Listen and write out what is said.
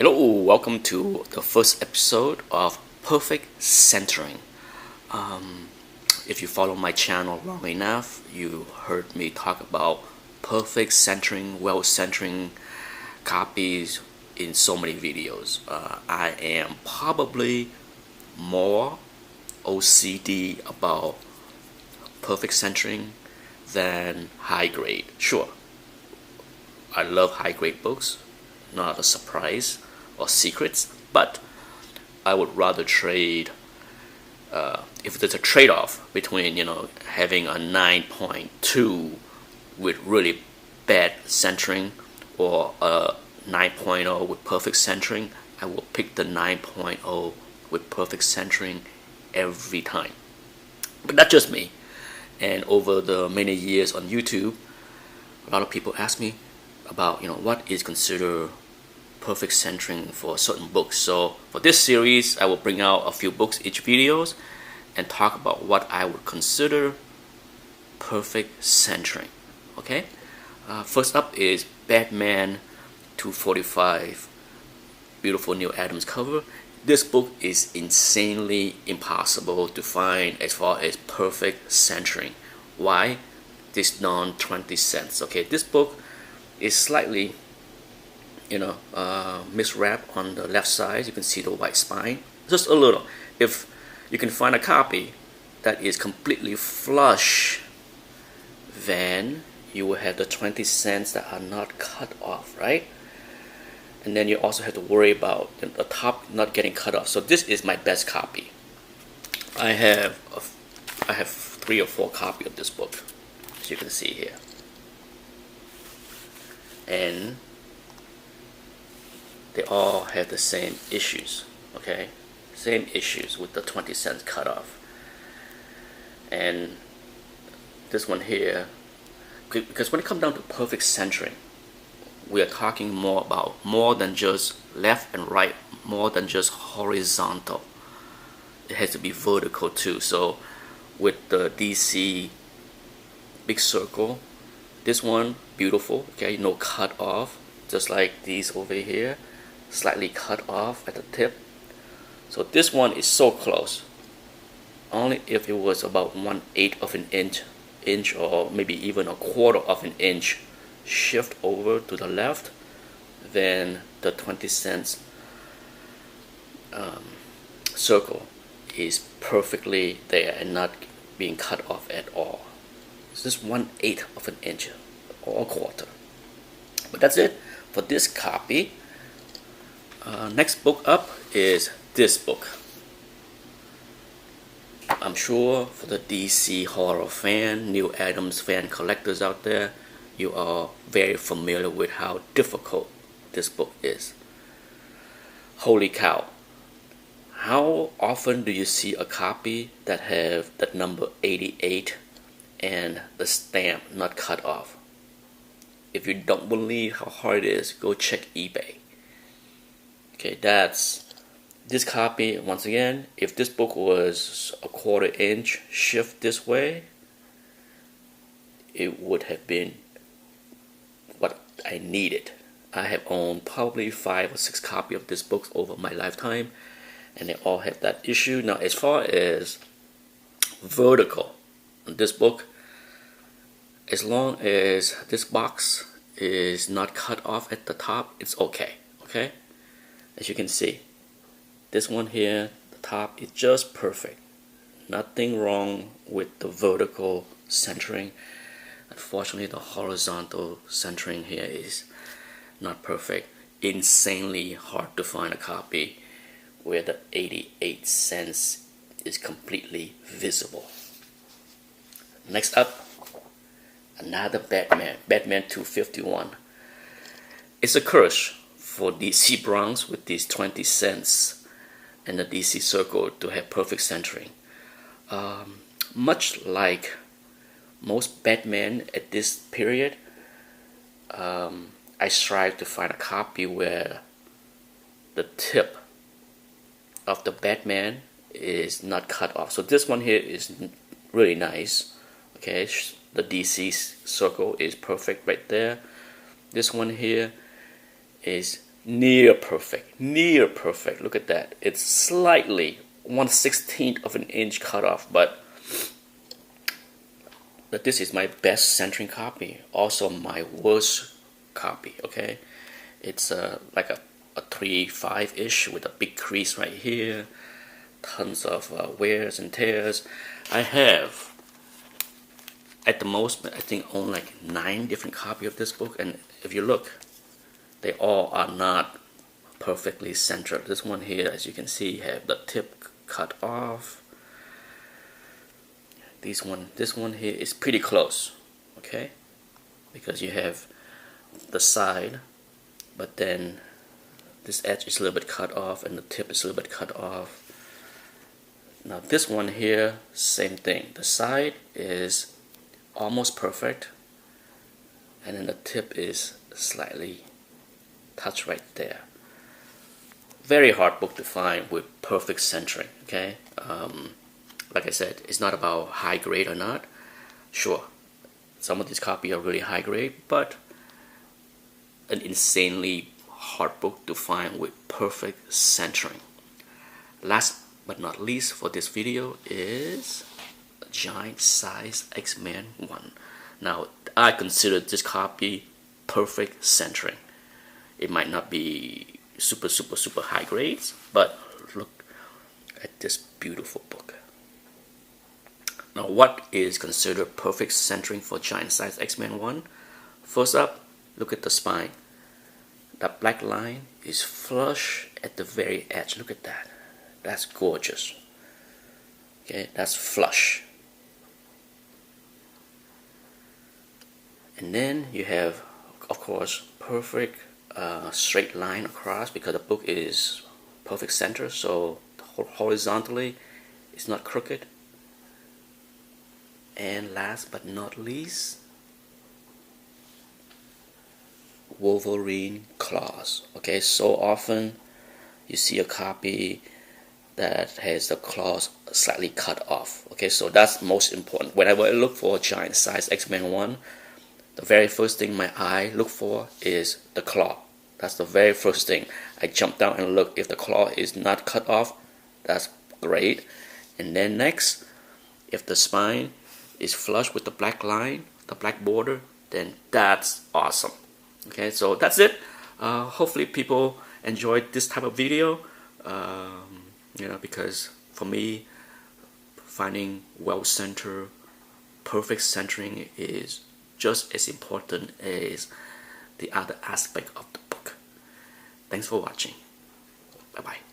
Hello, welcome to the first episode of Perfect Centering. If you follow my channel long enough, you heard me talk about perfect centering, well centering copies in so many videos. I am probably more OCD about perfect centering than high grade. Sure, I love high grade books, not a surprise or secrets, but I would rather trade if there's a trade-off between having a 9.2 with really bad centering or a 9.0 with perfect centering. I will pick the 9.0 with perfect centering every time. But that's just me. And over the many years on YouTube, a lot of people ask me about what is considered perfect centering for certain books. So for this series, I will bring out a few books each videos and talk about what I would consider perfect centering. Okay, first up is Batman 245, beautiful Neil Adams cover. This book is insanely impossible to find as far as perfect centering. Why? This non-20 cents. Okay, this book is slightly miswrapped on the left side. You can see the white spine, just a little. If you can find a copy that is completely flush, then you will have the 20 cents that are not cut off, right? And then you also have to worry about the top not getting cut off. So this is my best copy. I have 3 or 4 copies of this book, as you can see here, and they all have the same issues. Okay, same issues with the 20 cents cutoff. And this one here, because when it comes down to perfect centering, we are talking more than just left and right, more than just horizontal. It has to be vertical too. So with the DC big circle, this one beautiful. Okay, no cut off, just like these over here, slightly cut off at the tip. So this one is so close. Only if it was about 1/8 of an inch or maybe even a quarter of an inch shift over to the left, then the 20 cents circle is perfectly there and not being cut off at all. It's just 1/8 of an inch or a quarter. But that's it for this copy. Next book up is this book. I'm sure for the DC horror fan, Neil Adams fan collectors out there, you are very familiar with how difficult this book is. Holy cow. How often do you see a copy that have that number 88 and the stamp not cut off? If you don't believe how hard it is, go check eBay. Okay, that's this copy. Once again, if this book was a 1/4 inch shift this way, it would have been what I needed. I have owned probably 5 or 6 copies of this book over my lifetime, and they all have that issue. Now, as far as vertical, this book, as long as this box is not cut off at the top, it's okay. Okay, as you can see, this one here, the top is just perfect. Nothing wrong with the vertical centering. Unfortunately, the horizontal centering here is not perfect. Insanely hard to find a copy where the 88 cents is completely visible. Next up, another Batman 251. It's a curse for DC Bronx with these 20 cents and the DC circle to have perfect centering. Much like most Batman at this period, I strive to find a copy where the tip of the Batman is not cut off. So this one here is really nice. Okay, the DC circle is perfect right there. This one here is near perfect, near perfect. Look at that. It's slightly 1/16 of an inch cut off, but this is my best centering copy, also my worst copy. Okay, it's like a 3.5-ish with a big crease right here, tons of wears and tears. I have at the most, I think, own like 9 different copies of this book, and if you look, they all are not perfectly centered. This one here, as you can see, have the tip cut off. This one here is pretty close, okay, because you have the side, but then this edge is a little bit cut off and the tip is a little bit cut off. Now this one here, same thing. The side is almost perfect, and then the tip is slightly touched right there. Very hard book to find with perfect centering. Okay, like I said, it's not about high grade or not. Sure, some of these copies are really high grade, but an insanely hard book to find with perfect centering. Last but not least for this video is Giant Size X-Men 1. Now, I consider this copy perfect centering. It might not be super high grades, but look at this beautiful book. Now, what is considered perfect centering for Giant Size X-Men 1? First up, look at the spine. That black line is flush at the very edge. Look at that. That's gorgeous. Okay, that's flush. And then you have, of course, perfect straight line across, because the book is perfect center, so horizontally it's not crooked. And last but not least, Wolverine claws. Okay, so often you see a copy that has the claws slightly cut off. Okay, so that's most important. Whenever I look for Giant Size X-Men 1, the very first thing my eye look for is the claw. That's the very first thing. I jump down and look. If the claw is not cut off, that's great. And then next, if the spine is flush with the black line, the black border, then that's awesome. Okay, so that's it. Hopefully people enjoyed this type of video. Because for me, finding well-centered, perfect centering is just as important as the other aspect of the book. Thanks for watching. Bye-bye.